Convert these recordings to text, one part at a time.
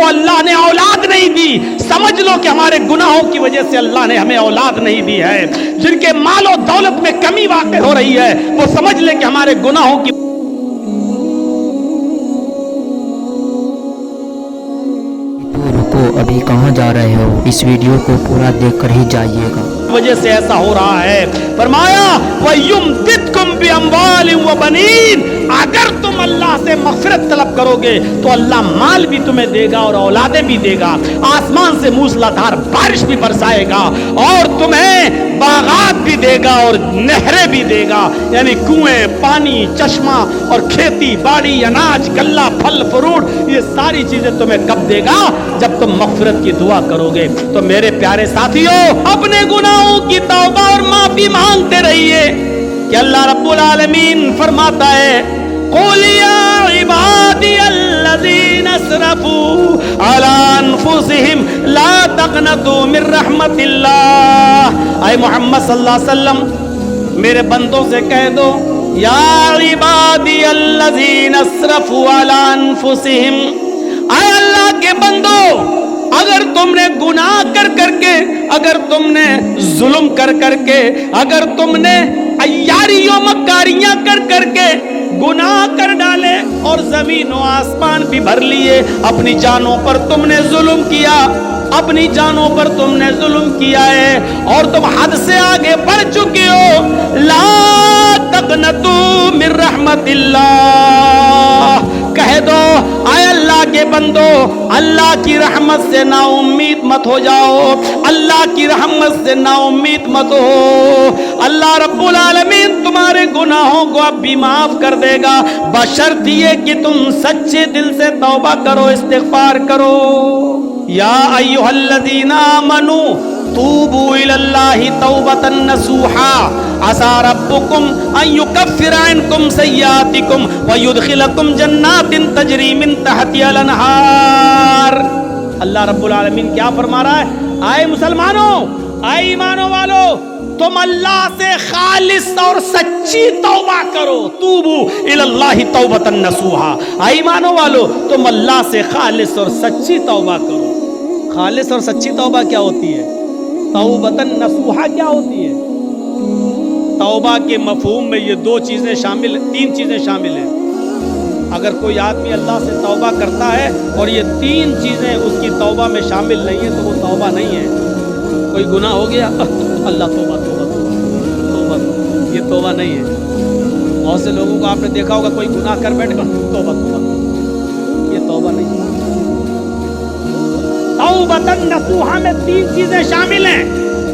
اللہ نے اولاد نہیں دی، سمجھ لو کہ ہمارے گناہوں کی وجہ سے اللہ نے ہمیں اولاد نہیں دی ہے۔ جن کے مال و دولت میں کمی واقع ہو رہی ہے وہ سمجھ لے کہ ہمارے گناہوں کی ابھی کہاں جا رہے ہو؟ اس ویڈیو کو پورا دیکھ کر ہی جائیے گا۔ وجہ سے ایسا ہو رہا ہے۔ فرمایا وَيُمْدِدْكُمْ بِأَمْوَالٍ وَبَنِينَ، اگر تم اللہ سے مغفرت طلب کرو گے تو اللہ مال بھی تمہیں دے گا اور اولادیں بھی دے گا، آسمان سے موسلادھار بارش بھی برسائے گا اور تمہیں باغات بھی دے گا اور نہریں بھی دے گا، یعنی کنویں، پانی، چشمہ اور کھیتی باڑی، اناج، غلہ، پھل فروٹ، یہ ساری چیزیں تمہیں کب دے گا؟ جب تم مغفرت کی دعا کرو گے۔ تو میرے پیارے ساتھیوں، اپنے گناہوں کی توبہ اور معافی مانگتے رہیے کہ اللہ رب العالمین فرماتا ہے قُلْ يَا عِبَادِيَ الَّذِينَ اسْرَفُوا عَلَىٰ أَنفُسِهِمْ لَا تَقْنَطُوا مِن رَحْمَةِ اللَّهِ، اے محمد صلی اللہ علیہ وسلم میرے بندوں سے کہہ دو یا عبادی الذین اسرفوا علی انفسہم، اے اللہ کے بندو، اگر تم نے گناہ کر کر کے، اگر تم نے ظلم کر کر کے، اگر تم نے عیاری و مکاریاں کر کر کے گناہ کر ڈالے اور زمین و آسمان بھی بھر لیے، اپنی جانوں پر تم نے ظلم کیا، اپنی جانوں پر تم نے ظلم کیا ہے اور تم حد سے آگے بڑھ چکے ہو، لا تقنطوا من رحمت اللہ، کہہ دو اے اللہ کے بندو، اللہ کی رحمت سے نا امید مت ہو جاؤ، اللہ کی رحمت سے نا امید مت ہو، اللہ رب العالمین تمہارے گناہوں کو اب بھی معاف کر دے گا، بشرط یہ کہ تم سچے دل سے توبہ کرو، استغفار کرو۔ یا ایھا الذین آمنوا توبوا الی اللہ توبۃ نصوحا عسى ربکم ان یکفر عنکم سیئاتکم ویدخلکم جنات تجری من تحتها الانہار۔ اللہ رب العالمین کیا فرما رہا ہے؟ اے مسلمانوں، اے ایمانوں والو، تم اللہ سے خالص اور سچی توبہ کرو، توبوا الی اللہ توبۃ نصوحا، اے ایمانوں والو تم اللہ سے خالص اور سچی توبہ کرو۔ خالص اور سچی توبہ کیا ہوتی ہے؟ توبۃ نصوحا کیا ہوتی ہے؟ توبہ کے مفہوم میں یہ دو چیزیں شامل، تین چیزیں شامل ہیں۔ اگر کوئی آدمی اللہ سے توبہ کرتا ہے اور یہ تین چیزیں اس کی توبہ میں شامل نہیں ہیں تو وہ توبہ نہیں ہے۔ کوئی گناہ ہو گیا، اللہ توبہ توبہ توبہ، یہ توبہ نہیں ہے۔ بہت سے لوگوں کو آپ نے دیکھا ہوگا کوئی گناہ کر بیٹھے گا، توبہ توبہ، یہ توبہ نہیں ہے۔ توبۃ نصوحا میں تین چیزیں شامل ہیں۔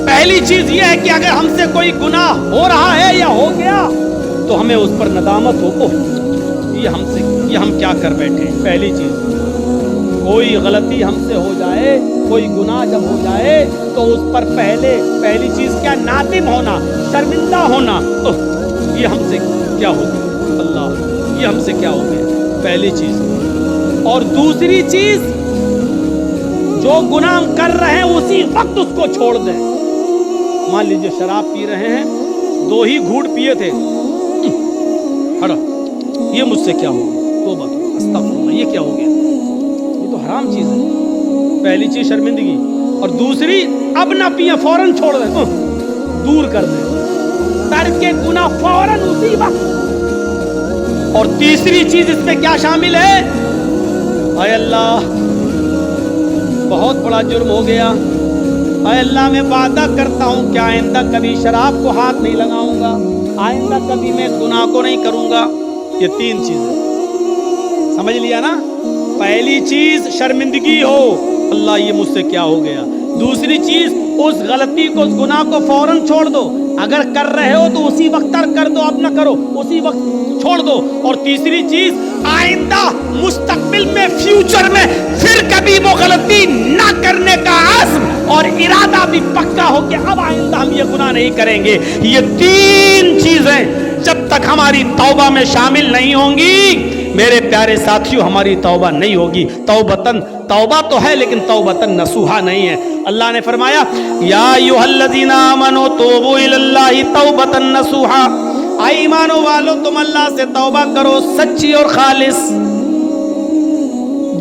پہلی چیز یہ ہے کہ اگر ہم سے کوئی گناہ ہو رہا ہے یا ہو گیا تو ہمیں اس پر ندامت ہو، یہ ہم کیا کر بیٹھے۔ پہلی چیز، کوئی غلطی ہم سے ہو جائے، کوئی گناہ جب ہو جائے تو اس پر پہلی چیز کیا؟ نادم ہونا، شرمندہ ہونا، یہ ہم سے کیا ہو گیا، اللہ یہ ہم سے کیا ہو گیا، پہلی چیز۔ اور دوسری چیز، جو گناہ ہم کر رہے ہیں اسی وقت اس کو چھوڑ دیں۔ مان لیجیے شراب پی رہے ہیں، 2 ہی گھونٹ پیے تھے، ہٹا، یہ مجھ سے کیا ہو گیا، توبہ استغفر اللہ، یہ کیا ہو گیا، یہ تو حرام چیز ہے۔ پہلی چیز شرمندگی، اور دوسری اب نہ پیے، فوراً چھوڑ دیں، دور کر دیں، ترک گناہ فوراً اسی وقت۔ اور تیسری چیز اس میں کیا شامل ہے؟ اے اللہ بہت بڑا جرم ہو گیا، اے اللہ میں وعدہ کرتا ہوں کہ آئندہ کبھی شراب کو ہاتھ نہیں لگاؤں گا، آئندہ کبھی میں گناہ کو نہیں کروں گا۔ یہ تین چیزیں سمجھ لیا نا؟ پہلی چیز شرمندگی ہو، اللہ یہ مجھ سے کیا ہو گیا۔ دوسری چیز، اس غلطی کو، اس گناہ کو فوراً چھوڑ دو، اگر کر رہے ہو تو اسی وقت ترک کر دو، اب نہ کرو، اسی وقت چھوڑ دو۔ اور تیسری چیز، آئندہ مستقبل میں، فیوچر میں پھر کبھی وہ غلطی نہ کرنے کا عزم اور ارادہ بھی پکا ہو کہ اب آئندہ ہم یہ گناہ نہیں کریں گے۔ یہ تین چیزیں جب تک ہماری توبہ میں شامل نہیں ہوں گی میرے پیارے ساتھیوں، ہماری توبہ نہیں ہوگی۔ توبہ تو ہے لیکن توبۃ نصوحا نہیں ہے۔ اللہ نے فرمایا یا ایھا الذین آمنوا توبوا الی اللہ توبۃ نصوحا، اے ایمانوں والو تم اللہ سے توبہ کرو سچی اور خالص۔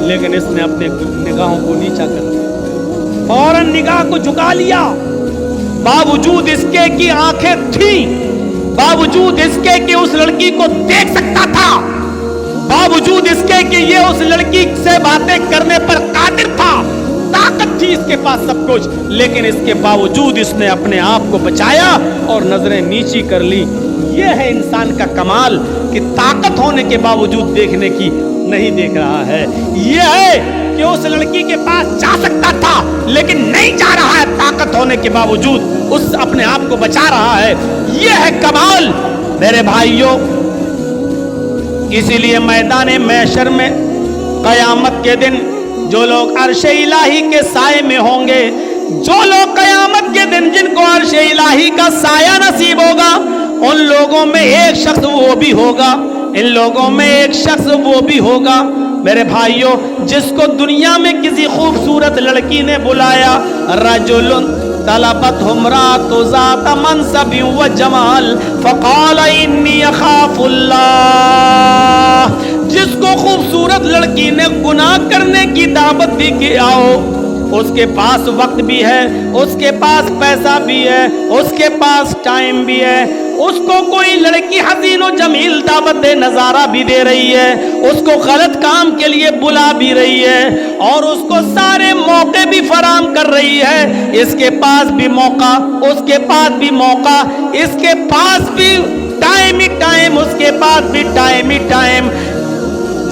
لیکن اس نے اپنے نگاہوں کو نیچا کر دیا، فوراً نگاہ کو جھکا لیا، باوجود اس کے کہ آنکھیں تھیں، باوجود اس کے کہ اس لڑکی کو دیکھ سکتا تھا، باوجود اس کے کہ یہ اس لڑکی سے باتیں کرنے پر قادر تھا، طاقت تھی اس کے پاس سب کچھ، لیکن اس کے باوجود اس نے اپنے آپ کو بچایا اور نظریں نیچی کر لی۔ یہ ہے انسان کا کمال کہ طاقت ہونے کے باوجود دیکھنے کی نہیں دیکھ رہا ہے۔ یہ ہے کہ اس لڑکی کے پاس جا سکتا تھا لیکن نہیں جا رہا ہے، طاقت ہونے کے باوجود اس اپنے آپ کو بچا رہا ہے۔ یہ ہے کمال میرے بھائیوں۔ اسی لیے میدان محشر میں قیامت کے دن جو لوگ عرش الہی کے سائے میں ہوں گے، جو لوگ قیامت کے دن جن کو عرش الہی کا سایہ نصیب ہوگا، ان لوگوں میں ایک شخص وہ بھی ہوگا، ان لوگوں میں ایک شخص وہ بھی ہوگا میرے بھائیوں جس کو دنیا میں کسی خوبصورت لڑکی نے بلایا، رجل طلبت امرأۃ ذات منصب و جمال فقال انی اخاف اللہ، جس کو خوبصورت لڑکی نے گناہ کرنے کی دعوت دی کہ آؤ، اس کے پاس وقت بھی ہے، اس کے پاس پیسہ بھی ہے، اس کے پاس ٹائم بھی ہے، اس کو کوئی لڑکی حسین و جمیل دعوت نظارہ بھی دے رہی ہے، اس کو غلط کام کے لیے بلا بھی رہی ہے اور اس کو سارے موقع بھی فراہم کر رہی ہے، اس کے پاس بھی موقع، اس کے پاس بھی موقع، اس کے پاس بھی ٹائم ہی ٹائم، اس کے پاس بھی ٹائم ہی ٹائم۔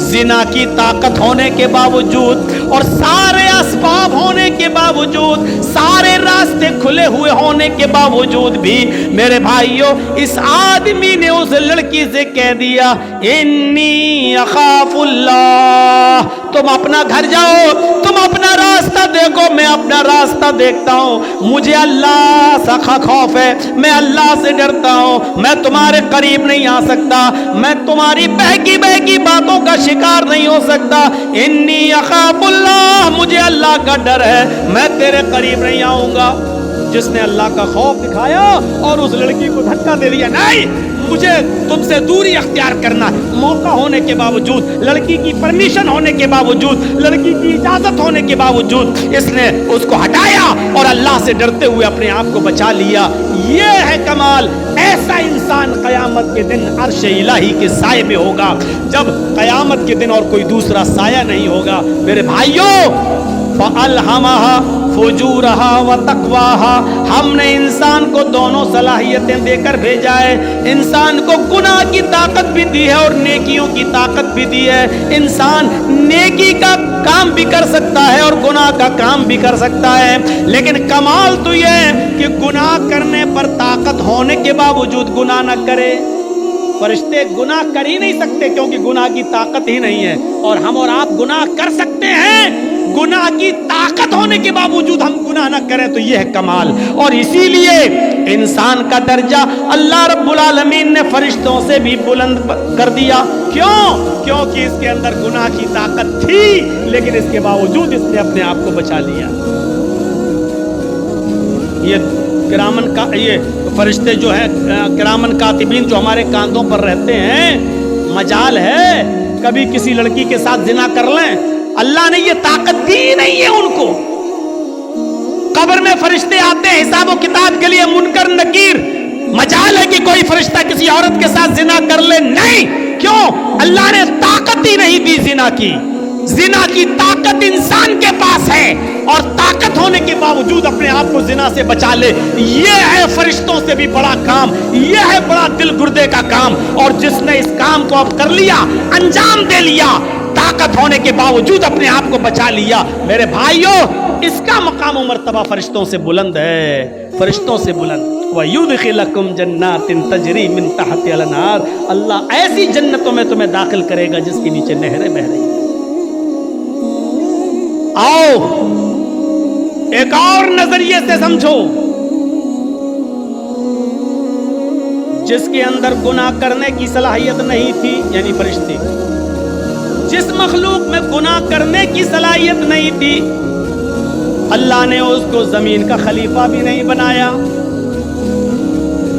زنا کی طاقت ہونے کے باوجود اور سارے اسباب ہونے کے باوجود، سارے راستے کھلے ہوئے ہونے کے باوجود بھی میرے بھائیوں اس آدمی نے اس لڑکی سے کہہ دیا انی اخاف اللہ، تم اپنا گھر جاؤ، تم اپنا راستہ دیکھو، میں اپنا راستہ دیکھتا ہوں، مجھے اللہ سے خوف ہے، میں اللہ سے ڈرتا ہوں، میں تمہارے قریب نہیں آ سکتا، میں تمہاری بہکی بہکی باتوں کا شکار نہیں ہو سکتا، انی اخاف اللہ، مجھے اللہ کا ڈر ہے، میں تیرے قریب نہیں آؤں گا۔ جس نے اللہ کا خوف دکھایا اور اس لڑکی کو دھکا دے دیا، نہیں مجھے تم سے دوری اختیار کرنا، موقع ہونے کے باوجود، لڑکی کی پرمیشن ہونے کے باوجود، لڑکی کی اجازت ہونے کے باوجود اس نے اس کو ہٹایا اور اللہ سے ڈرتے ہوئے اپنے آپ کو بچا لیا۔ یہ ہے کمال۔ ایسا انسان قیامت کے دن عرش الہی کے سائے میں ہوگا، جب قیامت کے دن اور کوئی دوسرا سایہ نہیں ہوگا۔ میرے بھائیوں فَأَلْهَمَهَا فُجُورَهَا وَتَقْوَاهَا، ہم نے انسان کو دونوں صلاحیتیں دے کر بھیجا ہے، انسان کو گناہ کی طاقت بھی دی ہے اور نیکیوں کی طاقت بھی دی ہے۔ انسان نیکی کا کام بھی کر سکتا ہے اور گناہ کا کام بھی کر سکتا ہے، لیکن کمال تو یہ ہے کہ گناہ کرنے پر طاقت ہونے کے باوجود گناہ نہ کرے۔ فرشتے گناہ کر ہی نہیں سکتے کیونکہ گناہ کی طاقت ہی نہیں ہے، اور ہم اور آپ گناہ کر سکتے ہیں، گناہ کی طاقت ہونے کے باوجود ہم گناہ نہ کریں، تو یہ ہے کمال۔ اور اسی لیے انسان کا درجہ اللہ رب العالمین نے فرشتوں سے بھی بلند کر دیا۔ کیوں؟ کیونکہ اس کے اندر گناہ کی طاقت تھی لیکن اس کے باوجود اس نے اپنے آپ کو بچا لیا۔ یہ فرشتے جو ہیں کرامن کاتبین جو ہمارے کاندھوں پر رہتے ہیں، مجال ہے کبھی کسی لڑکی کے ساتھ زنا کر لیں، اللہ نے یہ طاقت دی نہیں ہے ان کو۔ قبر میں فرشتے آتے ہیں حساب و کتاب کے لیے، منکر نکیر، مجال ہے کہ کوئی فرشتہ کسی عورت کے ساتھ زنا کر لے؟ نہیں۔ کیوں؟ اللہ نے طاقت ہی نہیں دی زنا کی۔ زنا کی طاقت انسان کے پاس ہے اور طاقت ہونے کے باوجود اپنے آپ کو زنا سے بچا لے، یہ ہے فرشتوں سے بھی بڑا کام، یہ ہے بڑا دل گردے کا کام۔ اور جس نے اس کام کو اب کر لیا، انجام دے لیا، طاقت ہونے کے باوجود اپنے آپ کو بچا لیا، میرے بھائیوں اس کا مقام و مرتبہ فرشتوں سے بلند ہے، فرشتوں سے بلند۔ وَيُدْخِلَكُمْ جَنَّاتٍ تَجْرِي مِن تَحْتِهَا الْأَنْهَارُ، اللہ ایسی جنتوں میں تمہیں داخل کرے گا جس کے نیچے نہریں بہ رہی ہیں۔ آؤ ایک اور نظریے سے سمجھو، جس کے اندر گناہ کرنے کی صلاحیت نہیں تھی، یعنی فرشتے، جس مخلوق میں گناہ کرنے کی صلاحیت نہیں تھی، اللہ نے اس کو زمین کا خلیفہ بھی نہیں بنایا،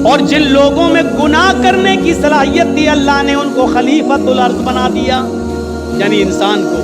اور جن لوگوں میں گناہ کرنے کی صلاحیت تھی اللہ نے ان کو خلیفۃ الارض بنا دیا، یعنی انسان کو۔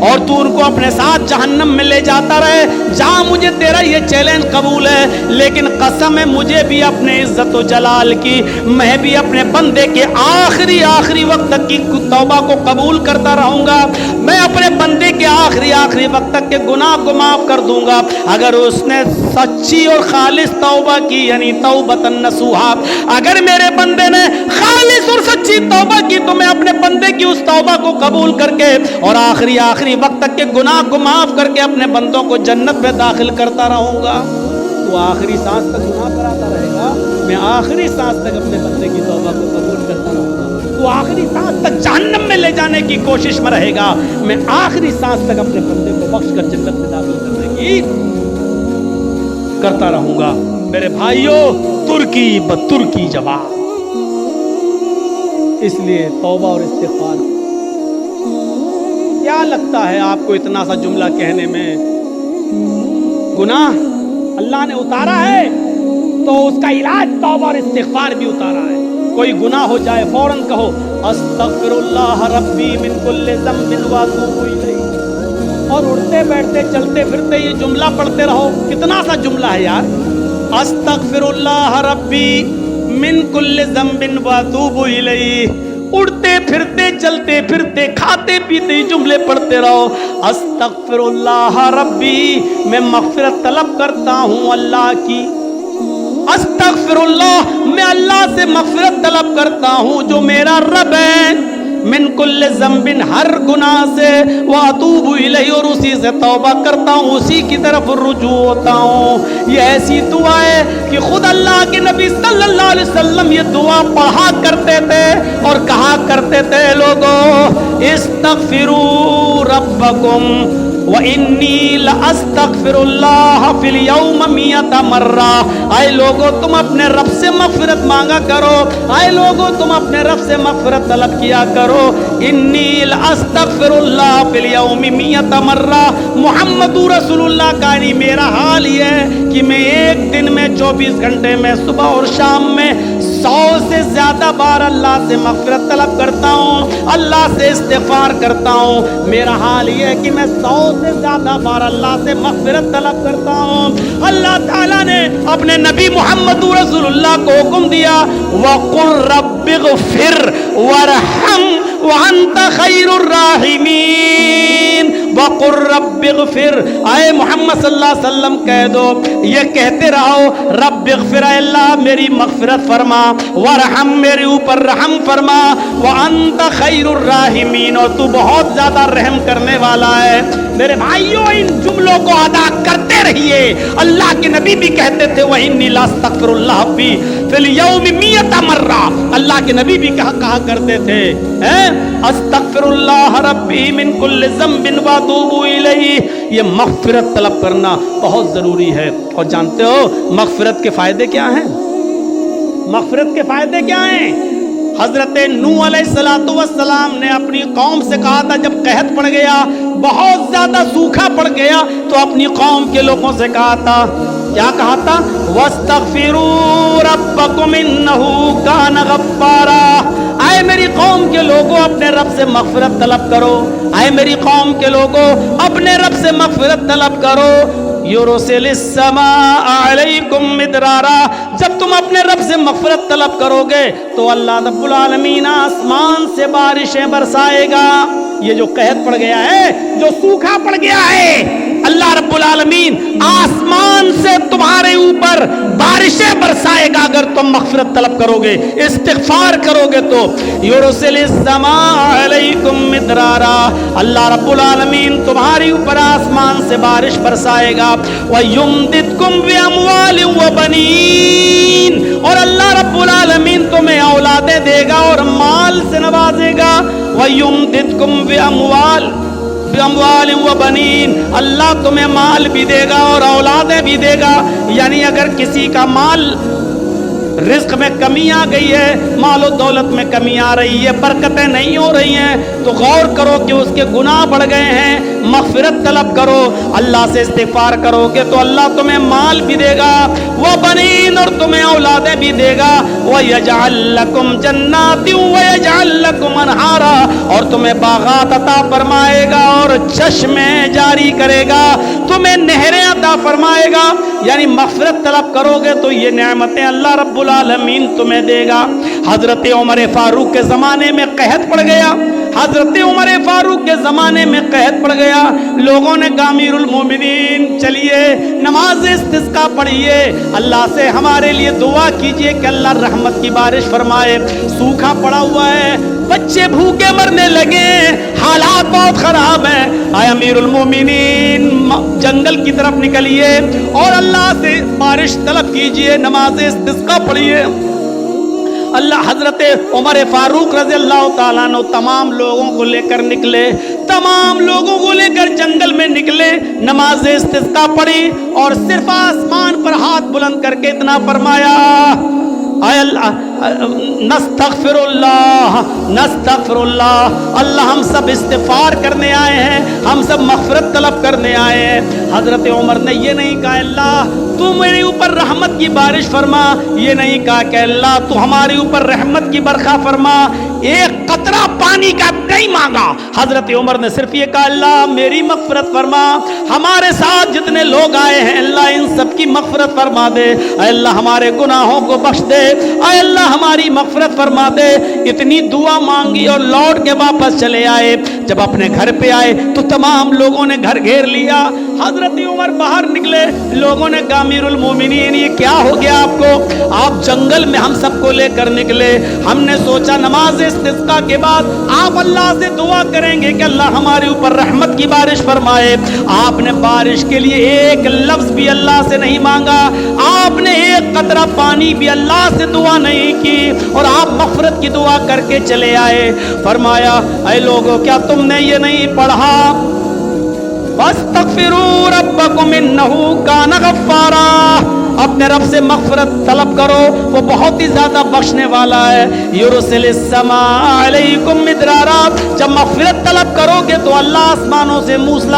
اور تو ان کو اپنے ساتھ جہنم میں لے جاتا رہے، جہاں مجھے تیرا یہ چیلنج قبول ہے، لیکن قسم ہے مجھے بھی اپنے عزت و جلال کی، میں بھی اپنے بندے کے آخری وقت تک کی توبہ کو قبول کرتا رہوں گا، میں اپنے بندے کے آخری وقت تک کے گناہ کو معاف کر دوں گا اگر اس نے سچی اور خالص توبہ کی، یعنی توبۃ نصوحا، اگر میرے بندے نے خالص اور سچی توبہ کی تو میں اپنے بندے کی اس توبہ کو قبول کر کے اور آخری وقت تک کے گناہ کو معاف کر کے اپنے بندوں کو جنت میں داخل کرتا رہوں گا۔ تو آخری سانس تک گناہ کراتا رہے گا، میں آخری سانس تک اپنے بندے کی توبہ کو قبول کرتا رہوں گا۔ تو آخری سانس تک جہنم میں لے جانے کی کوشش میں رہے گا، میں آخری سانس تک اپنے بندے کو بخش کر جنت میں داخل کرنے کی کرتا رہوں گا۔ میرے بھائیوں، ترکی بترکی جواب، اس لیے توبہ اور استغفار۔ کیا لگتا ہے آپ کو اتنا سا جملہ کہنے میں؟ گناہ اللہ نے اتارا ہے تو اس کا علاج توبہ اور استغفار بھی اتارا ہے۔ کوئی گناہ ہو جائے فوراً کہو استغفر اللہ ربی من کل ذنب واتوب الیہ، اور اڑتے بیٹھتے چلتے پھرتے یہ جملہ پڑھتے رہو۔ کتنا سا جملہ ہے یار، استغفر اللہ ربی من کل ذنب واتوب الیہ، اڑتے پھرتے چلتے پھرتے کھاتے پیتے جملے پڑھتے رہو۔ استغفر اللہ ربی، میں مغفرت طلب کرتا ہوں اللہ کی، استغفر اللہ، میں اللہ سے مغفرت طلب کرتا ہوں جو میرا رب ہے، من کل ذنب، ہر گناہ سے، واتوب الیہ، اور اسی سے توبہ کرتا ہوں، اسی کی طرف رجوع ہوتا ہوں۔ یہ ایسی دعا ہے کہ خود اللہ کے نبی صلی اللہ علیہ وسلم یہ دعا پڑھا کرتے تھے اور کہا کرتے تھے، لوگوں استغفروا ربکم وَإِنِّي لَأَسْتَغْفِرُ اللَّهَ فِي الْيَوْمِ 100 مرہ، اے لوگوں تم اپنے رب سے مغفرت مانگا کرو، اے لوگوں تم اپنے رب سے مغفرت طلب کیا کرو۔ انی لَأَسْتَغْفِرُ اللَّهَ فِي الْيَوْمِ 100 مرہ، محمد رسول اللہ کا نہیں، میرا حال یہ ہے کہ میں ایک دن میں 24 گھنٹے میں صبح اور شام میں 100 سے زیادہ بار اللہ سے مغفرت طلب کرتا ہوں، اللہ سے استغفار کرتا ہوں۔ میرا حال یہ ہے کہ میں 100 سے زیادہ بار اللہ سے مغفرت طلب کرتا ہوں۔ اللہ تعالیٰ نے اپنے نبی محمد رسول اللہ کو حکم دیا، وَقُلْ رَبِّ اغْفِرْ وَارْحَمْ وَأَنْتَ خَيْرُ الرَّاحِمِينَ۔ وَقُلْ رَبِّ اغْفِرْ، اے محمد صلی اللہ علیہ وسلم کہہ دو، یہ کہتے رہو، رب اغفر، اے اللہ میری مغفرت فرما، وارحم، میرے اوپر رحم فرما، وَأَنْتَ خَيْرُ الرَّاحِمِينَ، اور تو بہت زیادہ رحم کرنے والا ہے۔ میرے بھائیوں، ان جملوں کو ادا کرتے رہیے۔ اللہ کے نبی بھی کہتے تھے وَإِنِّي لَأَسْتَغْفِرُ اللَّهَ فِي الْيَوْمِ 100 مرہ، اللہ کے نبی بھی کہا کرتے تھے استغفر اللہ ربی من کل ذنب واتوب الیہ۔ یہ مغفرت طلب کرنا بہت ضروری ہے۔ اور جانتے ہو مغفرت کے فائدے کیا ہیں؟ مغفرت کے فائدے کیا ہیں؟ حضرت نوح علیہ السلام نے اپنی قوم سے کہا تھا، جب قحط پڑ گیا، بہت زیادہ سوکھا پڑ گیا، تو اپنی قوم کے لوگوں سے کہا تھا، کیا کہا تھا؟ وَاسْتَغْفِرُوا رَبَّكُمْ إِنَّهُ كَانَ غَفَّارًا۔ اے میری قوم کے لوگوں اپنے رب سے مغفرت طلب کرو، اے میری قوم کے لوگوں اپنے رب سے مغفرت طلب کرو۔ یرسل السماء علیکم مدرارا، جب تم اپنے رب سے مغفرت طلب کرو گے تو اللہ رب العالمین آسمان سے بارشیں برسائے گا۔ یہ جو قحط پڑ گیا ہے، جو سوکھا پڑ گیا ہے، اللہ رب العالمین آسمان سے تمہارے اوپر بارشیں برسائے گا اگر تم مغفرت طلب کرو گے، استغفار کرو گے تو۔ یرسل السماء علیکم مدرارا، اللہ رب العالمین تمہارے اوپر آسمان سے بارش برسائے گا۔ وَيُمْدِدْكُمْ بِأَمْوَالٍ وَبَنِينَ، اور اللہ رب العالمین تمہیں اولادیں دے گا اور مال سے نوازے گا۔ وَيُمْدِدْكُمْ بِأَمْوَالٍ وَبَنِينَ، اللہ تمہیں مال بھی دے گا اور اولادیں بھی دے گا۔ یعنی اگر کسی کا مال رزق میں کمی آ گئی ہے, مال و دولت میں کمی آ رہی ہے, برکتیں نہیں ہو رہی ہیں, تو غور کرو کہ اس کے گناہ بڑھ گئے ہیں, مغفرت طلب کرو, اللہ سے استغفار کرو گے تو اللہ تمہیں مال بھی دے گا, وہ بنین, اور تمہیں اولادیں بھی دے گا, وَيَجْعَلْ لَكُمْ جَنَّاتٍ وَيَجْعَلْ لَكُمْ أَنْهَارًا, اور تمہیں باغات عطا فرمائے گا اور چشمے جاری کرے گا, تمہیں نہریں عطا فرمائے گا. یعنی مغفرت طلب کرو گے تو یہ نعمتیں اللہ رب العالمین تمہیں دے گا. حضرت عمر فاروق کے زمانے میں قحط پڑ گیا, حضرت عمر فاروق کے زمانے میں قحط پڑ گیا. لوگوں نے کہا امیر المومنین چلیے نماز استسقا پڑھیے, اللہ سے ہمارے لیے دعا کیجئے کہ اللہ رحمت کی بارش فرمائے, سوکھا پڑا ہوا ہے, بچے بھوکے مرنے لگے, حالات بہت خراب ہیں. آئے امیر المومنین جنگل کی طرف نکلیے اور اللہ سے بارش طلب کیجئے, نماز استسقا پڑھیے. اللہ حضرت عمر فاروق رضی اللہ تعالیٰ عنہ تمام لوگوں کو لے کر نکلے, تمام لوگوں کو لے کر جنگل میں نکلے, نماز استسقا پڑھی اور صرف آسمان پر ہاتھ بلند کر کے اتنا فرمایا, اے اللہ نستغفر اللہ نستغفر اللہ, اللہ ہم سب استغفار کرنے آئے ہیں, ہم سب مغفرت طلب کرنے آئے ہیں. حضرت عمر نے یہ نہیں کہا اللہ تو میرے اوپر رحمت کی بارش فرما, یہ نہیں کہا کہ اللہ تو ہمارے اوپر رحمت کی برکھا فرما, ایک قطرہ پانی کا نہیں مانگا. حضرت عمر نے صرف یہ کہا اللہ میری مغفرت فرما, ہمارے ساتھ جتنے لوگ آئے ہیں اللہ ان سب کی مغفرت فرما دے, اے اللہ ہمارے گناہوں کو بخش دے, اے اللہ ہماری مغفرت فرما دے. اتنی دعا مانگی اور لوٹ کے واپس چلے آئے. جب اپنے گھر پہ آئے تو تمام لوگوں نے گھر گھیر لیا. حضرت عمر باہر نکلے, لوگوں نے کہا امیر المومنین یہ کیا ہو گیا آپ کو, آپ جنگل میں ہم سب کو لے کر نکلے, ہم نے سوچا نماز استسقا کے بعد آپ اللہ سے دعا کریں گے کہ اللہ ہمارے اوپر رحمت کی بارش فرمائے. آپ نے بارش کے لیے ایک لفظ بھی اللہ سے نہیں مانگا, آپ نے ایک قطرہ پانی بھی اللہ سے دعا نہیں کی, اور آپ مغفرت کی دعا کر کے چلے آئے. فرمایا اے لوگوں کیا تم نے یہ نہیں پڑھا وَاسْتَغْفِرُوا رَبَّكُمْ إِنَّهُ كَانَ غَفَّارًا, اپنے رب سے مغفرت طلب کرو, وہ بہت ہی زیادہ بخشنے والا ہے. يُرْسِلِ السَّمَاءَ عَلَيْكُمْ مِدْرَارًا, جب مغفرت طلب کرو گے تو اللہ آسمانوں سے موسلا